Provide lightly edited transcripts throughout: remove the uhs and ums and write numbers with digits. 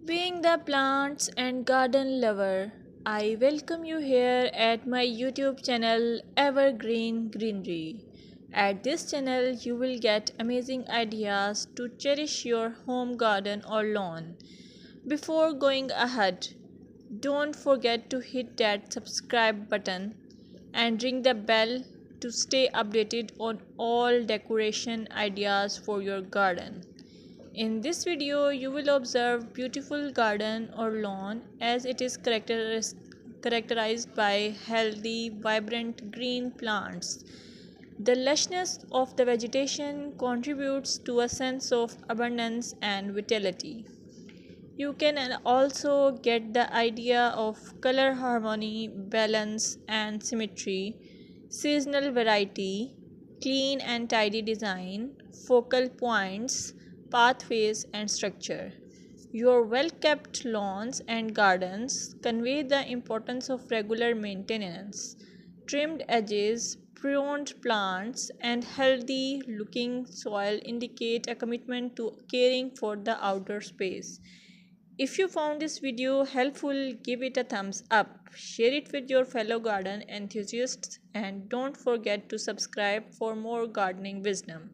Being the plants and garden lover, I welcome you here at my YouTube channel Evergreen Greenery. At this channel, you will get amazing ideas to cherish your home garden or lawn. Before going ahead, don't forget to hit that subscribe button and ring the bell to stay updated on all decoration ideas for your garden. In this video, you will observe beautiful garden or lawn as it is characterized by healthy, vibrant green plants. The lushness of the vegetation contributes to a sense of abundance and vitality. You can also get the idea of color harmony, balance, and symmetry, seasonal variety, clean and tidy design, focal points, pathways, and structure. Your well kept lawns and gardens convey the importance of regular maintenance. Trimmed edges, pruned plants, and healthy looking soil indicate a commitment to caring for the outdoor space. If you found this video helpful, give it a thumbs up, share it with your fellow garden enthusiasts, and don't forget to subscribe for more gardening wisdom.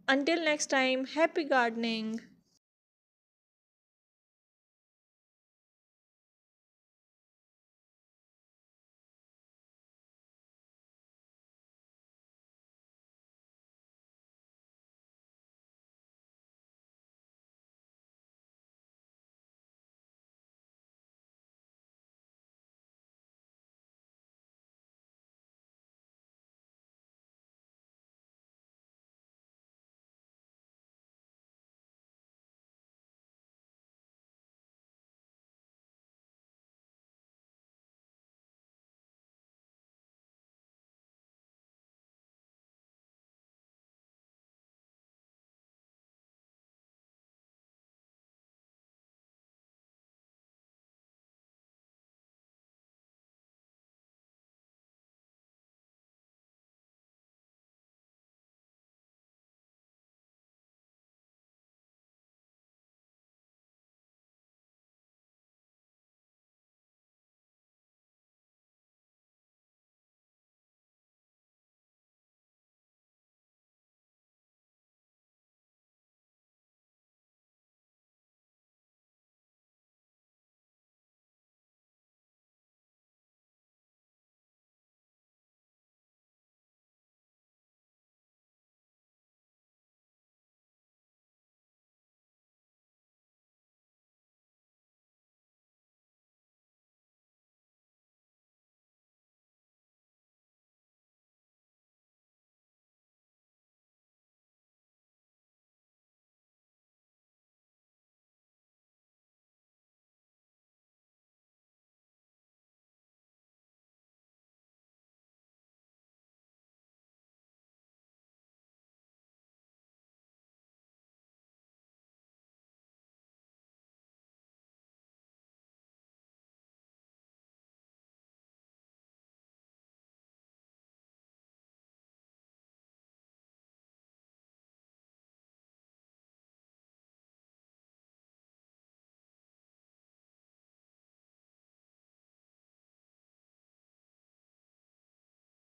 Until next time, happy gardening!